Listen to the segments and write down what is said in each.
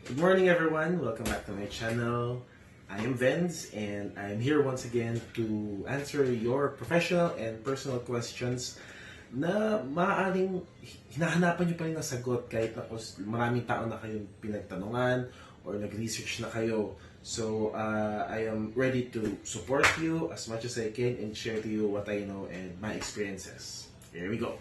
Good morning, everyone. Welcome back to my channel. I am Venz, and I'm here once again to answer your professional and personal questions na maaaring hinahanapan nyo pa rin ng sagot kahit na maraming tao na kayong pinagtanungan or nag-research na kayo. So, I am ready to support you as much as I can and share to you what I know and my experiences. Here we go.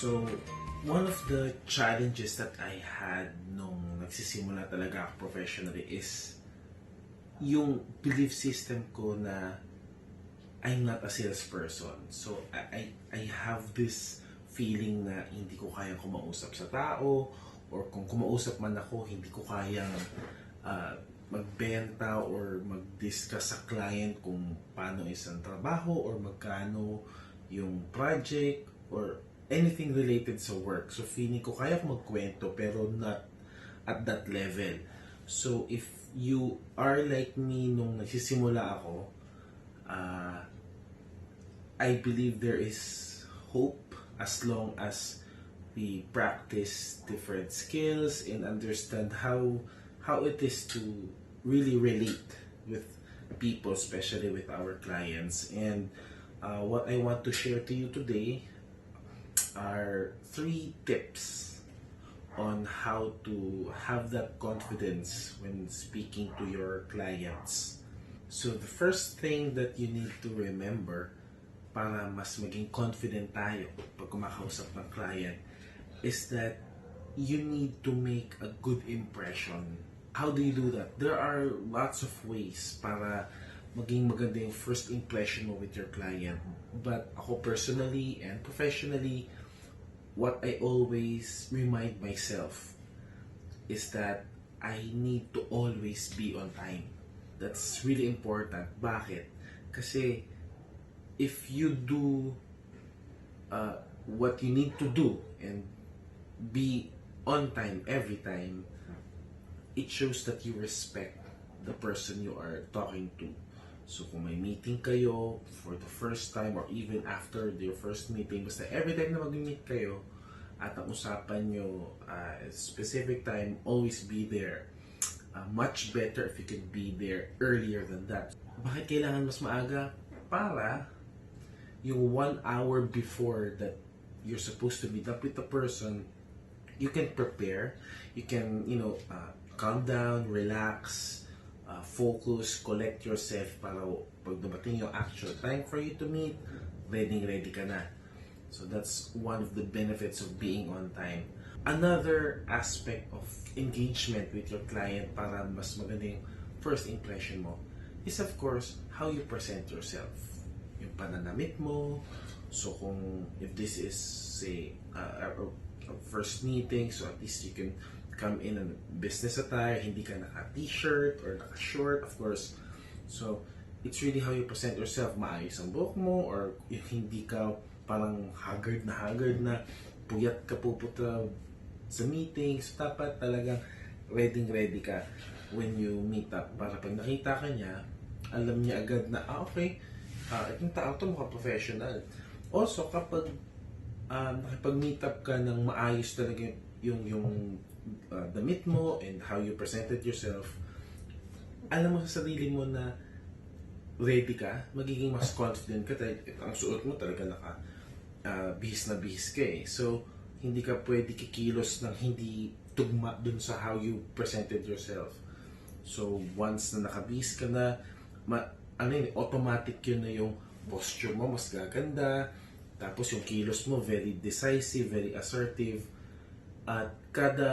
So, one of the challenges that I had nung nagsisimula talaga ako professionally is yung belief system ko na I'm not a salesperson. So, I have this feeling na hindi ko kayang kumausap sa tao or kung kumausap man ako, hindi ko kayang magbenta or mag-discuss sa client kung paano isang trabaho or magkano yung project or anything related sa work. So, feeling ko kaya ko magkwento pero not at that level. So, if you are like me nung nagsisimula ako, I believe there is hope as long as we practice different skills and understand how it is to really relate with people, especially with our clients. And what I want to share to you today are 3 tips on how to have that confidence when speaking to your clients. So the first thing that you need to remember para mas maging confident tayo pag kumakausap ng client is that you need to make a good impression. How do you do that? There are lots of ways para maging maganda yung first impression mo with your client. But ako personally and professionally, what I always remind myself is that I need to always be on time. That's really important. Bakit? Kasi if you do what you need to do and be on time every time, it shows that you respect the person you are talking to. So kung may meeting kayo for the first time or even after your first meeting, basta every time na mag-meet kayo at ang usapan nyo specific time, always be there. Much better if you can be there earlier than that. Bakit kailangan mas maaga? Para yung 1 hour before that you're supposed to meet up with the person, you can prepare, you can, calm down, relax, focus, collect yourself para pag dumating yung actual time for you to meet, ready ka na. So that's one of the benefits of being on time. Another aspect of engagement with your client para mas maganda yung first impression mo is of course how you present yourself. Yung pananamit mo. So kung if this is say a first meeting, so at least you can come in business attire, hindi ka naka-t-shirt or naka-short, of course. So, it's really how you present yourself. Maayos ang buhok mo or if hindi ka parang haggard na, puyat ka pupunta sa meeting. So, dapat talagang ready ka when you meet up. Para pag nakita ka niya, alam niya agad na, okay, itong tao to mukhang professional. Also, kapag nakipag-meet up ka ng maayos talaga yung damit mo and how you presented yourself, alam mo sa sarili mo na ready ka, magiging mas confident ka dahil ang suot mo talaga bihis na bihis ka eh. So, hindi ka pwede kikilos ng hindi tugma dun sa how you presented yourself. So, once na nakabihis ka na, automatic yun na yung posture mo, mas gaganda. Tapos yung kilos mo, very decisive, very assertive. At kada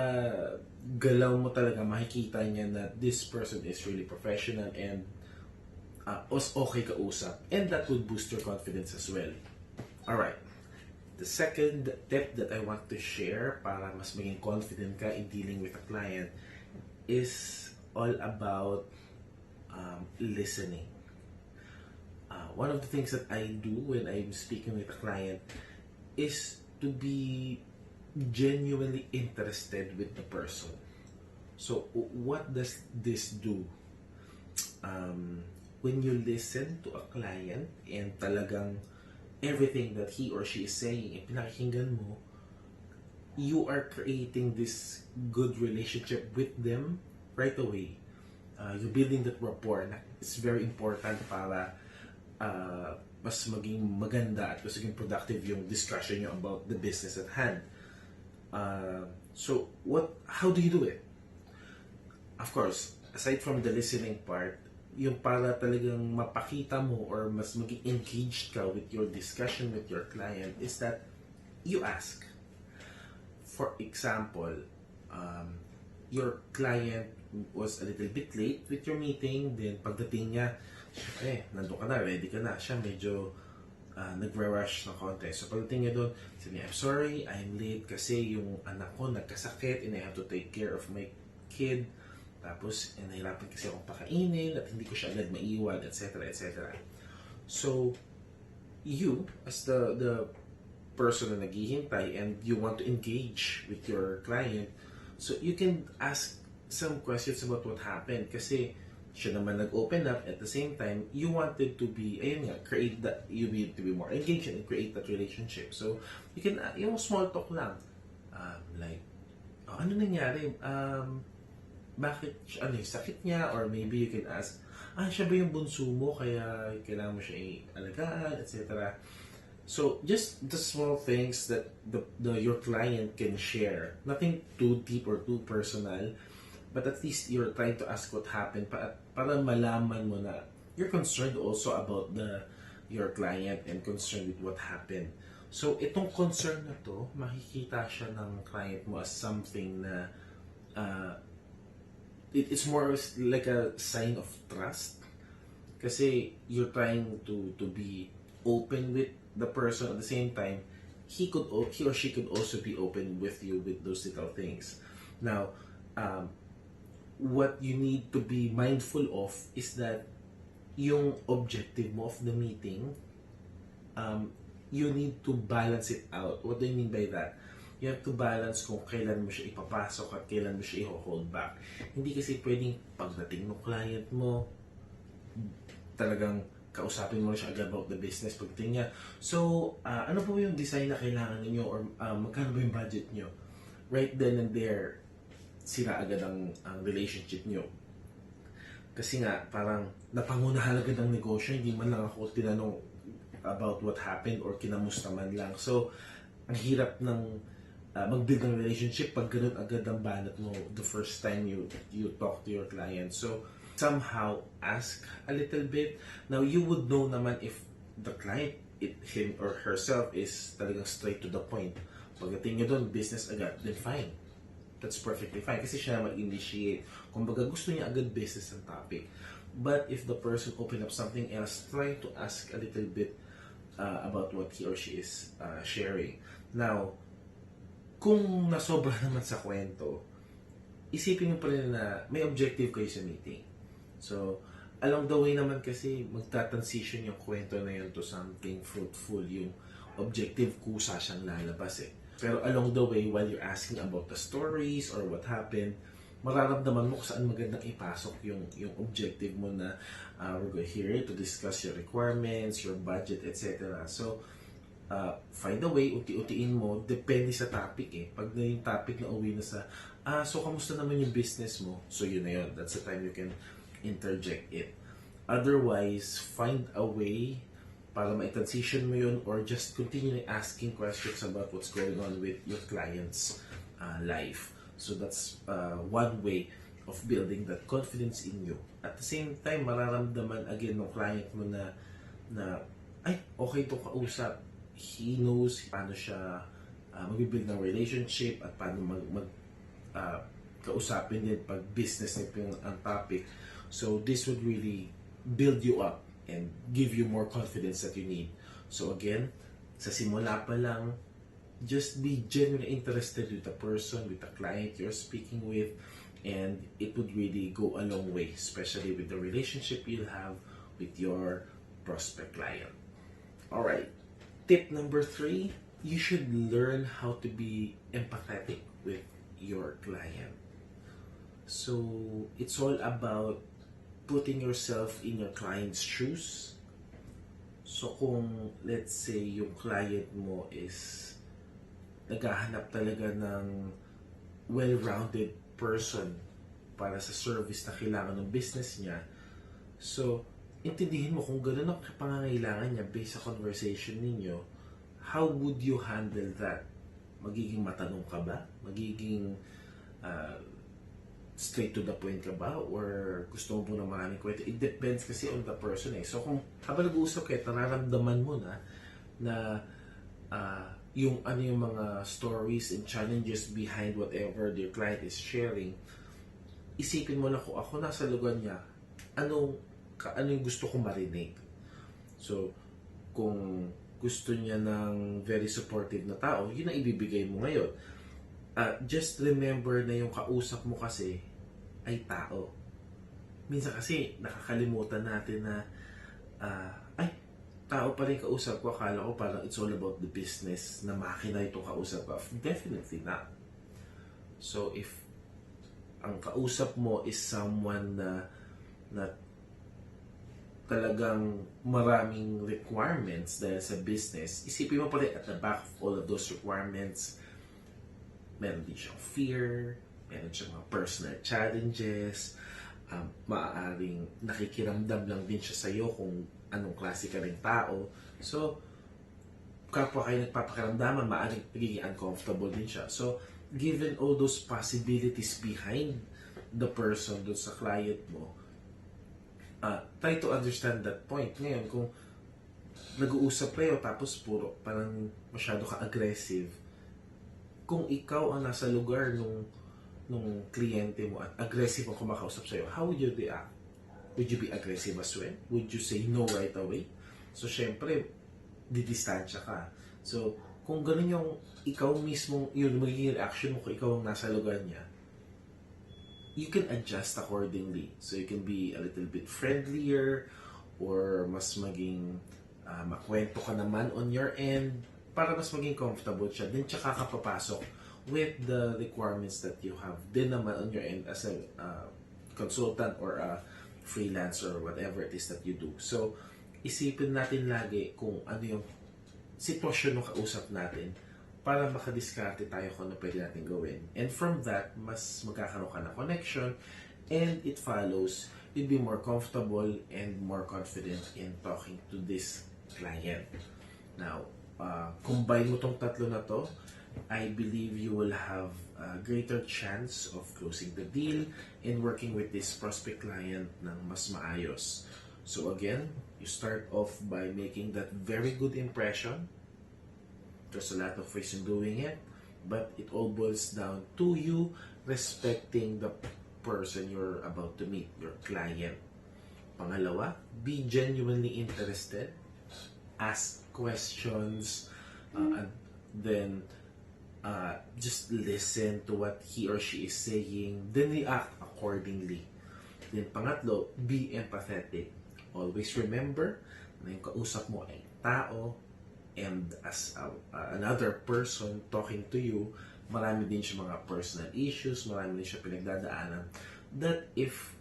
galaw mo talaga makikita niya na this person is really professional and okay kausap. And that would boost your confidence as well. Alright. The second tip that I want to share para mas maging confident ka in dealing with a client is all about listening. One of the things that I do when I'm speaking with a client is to be genuinely interested with the person. So, what does this do? When you listen to a client and talagang everything that he or she is saying, pinakikinggan mo, you are creating this good relationship with them right away. You're building that rapport na it's very important para mas maging maganda at mas maging productive yung discussion nyo about the business at hand. So, how do you do it? Of course, aside from the listening part, yung para talagang mapakita mo or mas maging engaged ka with your discussion with your client is that you ask. For example, your client was a little bit late with your meeting, then pagdating niya, nandun ka na, ready ka na. Siya medyo nagre-rush na konti. So pagdating niya doon, sabi niya, I'm sorry, I'm late kasi yung anak ko nagkasakit and I have to take care of my kid. Tapos, nahirapan kasi akong pakainin at hindi ko siya agad maiwan, etc. etc. So, you, as the person na naghihintay and you want to engage with your client, so you can ask some questions about what happened kasi siya naman nag-open up at the same time, you wanted to be, create that, you need to be more engaged and create that relationship. So, you can, yung small talk lang, like, ano nangyari? Bakit, ano yung sakit niya? Or maybe you can ask, siya ba yung bunso mo kaya kailangan mo siya i-alagaan, etc. So, just the small things that your client can share. Nothing too deep or too personal, but at least you're trying to ask what happened para malaman mo na you're concerned also about your client and concerned with what happened. So, itong concern na to, makikita siya ng client mo as something na it's more like a sign of trust kasi you're trying to be open with the person at the same time he or she could also be open with you with those little things. Now, what you need to be mindful of is that yung objective mo of the meeting, you need to balance it out. What do I mean by that? You have to balance kung kailan mo siya ipapasok at kailan mo siya i-hold back. Hindi kasi pwedeng pagdating ng client mo, talagang kausapin mo na siya agad about the business pagdating niya. So, ano po yung design na kailangan ninyo or magkano ba yung budget nyo? Right then and there, sira agad ang relationship nyo. Kasi nga, parang napangunahan agad ang negosyo, hindi man lang ako tinanong about what happened or kinamusta man lang. So, ang hirap ng mag-build ng relationship pag ganun agad ang banat mo the first time you talk to your client. So, somehow ask a little bit. Now, you would know naman if the client, him or herself, is talagang straight to the point. Pagdating niya doon, business agad, then fine. That's perfectly fine. Kasi siya mag-initiate. Kumbaga, gusto niya agad business ang topic. But if the person open up something else, try to ask a little bit about what he or she is sharing. Now, kung nasobra naman sa kwento, isipin mo pa rin na may objective kayo sa meeting. So, along the way naman kasi magta-transition yung kwento na yun to something fruitful. Yung objective kusa siyang lalabas eh. Pero along the way, while you're asking about the stories or what happened, mararamdaman mo kung saan magandang ipasok yung objective mo na we're here to discuss your requirements, your budget, etc. So, find a way, uti-utiin mo, depende sa topic eh. Pag na yung topic na uwi na sa, so kamusta naman yung business mo? So yun na yun, that's the time you can interject it. Otherwise, find a way para ma-transition mo yun or just continue asking questions about what's going on with your client's life. So that's one way of building that confidence in you. At the same time, mararamdaman again ng client mo na ay, okay itong kausap. He knows paano siya mag-build ng relationship at paano kausapin din pag business nito yung ang topic. So this would really build you up and give you more confidence that you need. So again, sa simula pa lang, just be genuinely interested with the person, with the client you're speaking with, and it would really go a long way, especially with the relationship you'll have with your prospect client. Alright, tip number 3, you should learn how to be empathetic with your client. So it's all about putting yourself in your client's shoes. So kung let's say yung client mo is naghahanap talaga ng well-rounded person para sa service na kailangan ng business niya, so intindihin mo kung gano'n ang pangangailangan niya based sa conversation ninyo, how would you handle that? Magiging matanong ka ba? Magiging straight to the point ka ba? Or gusto mo na maraming kwento? It depends kasi on the person eh. So kung habang nag-uusap kayo, nararamdaman mo na yung ano yung mga stories and challenges behind whatever your client is sharing, isipin mo na kung ako nasa lugar niya, ano yung gusto kong marinig. So, kung gusto niya ng very supportive na tao, yun ang ibibigay mo ngayon. Just remember na yung kausap mo kasi ay tao. Minsan kasi nakakalimutan natin na ay, tao pa rin kausap ko. Akala ko parang it's all about the business, na makina itong kausap ko. Definitely not. So, if ang kausap mo is someone na talagang maraming requirements dahil sa business, isipin mo pa rin at the back of all of those requirements, meron din siyang fear, meron siyang mga personal challenges, maaaring nakikiramdam lang din siya sa'yo kung anong klase ka rin tao. So, kapwa kayo nagpapakiramdaman, maaaring nagiging uncomfortable din siya. So, given all those possibilities behind the person doon sa client mo, try to understand that point. Ngayon, kung nag-uusap kayo tapos puro parang masyado ka aggressive, kung ikaw ang nasa lugar nung kliyente mo at aggressive ang kumakausap sa'yo, how would you react? Would you be aggressive as well? Would you say no right away? So, syempre, didistansya ka. So, kung ganun yung ikaw mismo, yun magiging reaction mo kung ikaw ang nasa lugar niya, you can adjust accordingly. So you can be a little bit friendlier or mas maging makwento ka naman on your end para mas maging comfortable siya. Then tsaka ka papasok with the requirements that you have din naman on your end as a consultant or a freelancer or whatever it is that you do. So isipin natin lagi kung ano yung sitwasyon ng kausap natin para makadiskarte tayo kung ano pwede natin gawin. And from that, mas magkakaroon ka ng connection and it follows, you'll be more comfortable and more confident in talking to this client. Now, combine mo tong tatlo na to, I believe you will have a greater chance of closing the deal and working with this prospect client ng mas maayos. So again, you start off by making that very good impression. There's a lot of ways in doing it, but it all boils down to you respecting the person you're about to meet, your client. Pangalawa, be genuinely interested. Ask questions, and then just listen to what he or she is saying, then react accordingly. Then pangatlo, be empathetic. Always remember na yung kausap mo ay tao, and as another person talking to you, marami din siya mga personal issues, marami din siya pinagdadaanan, that if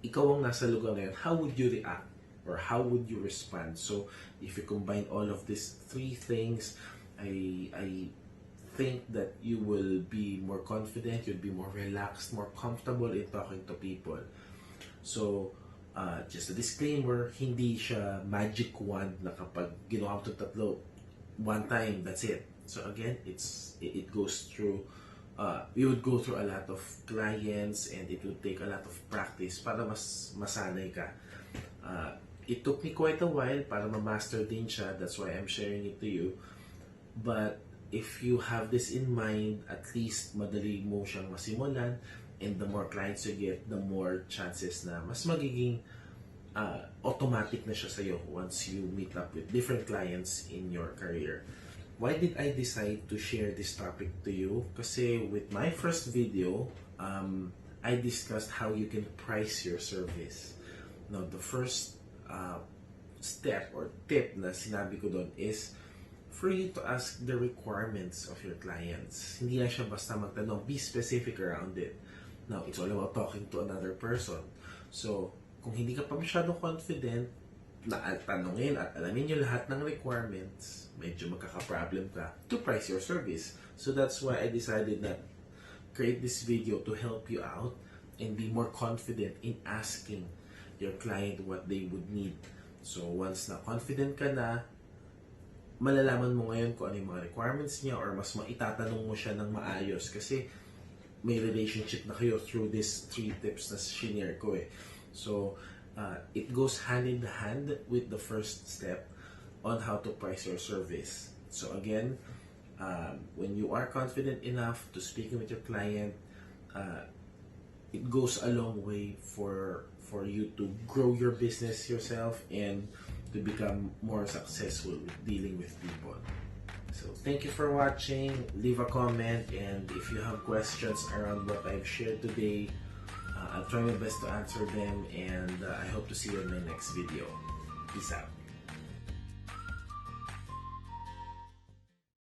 ikaw ang nasa lugar na yun, how would you react? Or how would you respond? So, if you combine all of these three things, I think that you will be more confident, you'll be more relaxed, more comfortable in talking to people. So, just a disclaimer, hindi siya magic wand na kapag ginawa mo itong tatlo, one time, that's it. So again, it goes through, you would go through a lot of clients and it would take a lot of practice para mas masanay ka. It took me quite a while para ma-master din siya, that's why I'm sharing it to you. But if you have this in mind, at least madali mo siyang masimulan, and the more clients you get, the more chances na mas magiging automatic na siya sa'yo once you meet up with different clients in your career. Why did I decide to share this topic to you? Kasi with my first video, I discussed how you can price your service. Now, the first step or tip na sinabi ko doon is for you to ask the requirements of your clients. Hindi lang siya basta magtanong, be specific around it. Now, it's all about talking to another person. So, kung hindi ka pa masyadong confident na tanongin at alamin yung lahat ng requirements, medyo magkaka-problem ka to price your service. So, that's why I decided na create this video to help you out and be more confident in asking your client what they would need. So, once na confident ka na, malalaman mo ngayon kung ano yung mga requirements niya or mas maitatanong mo siya ng maayos kasi may relationship na kayo through these 3 tips na shinare ko eh. So, it goes hand in hand with the first step on how to price your service. So again, when you are confident enough to speaking with your client, it goes a long way for you to grow your business yourself and to become more successful with dealing with people. So thank you for watching. Leave a comment, and if you have questions around what I've shared today, I'll try my best to answer them, and I hope to see you in my next video. Peace out.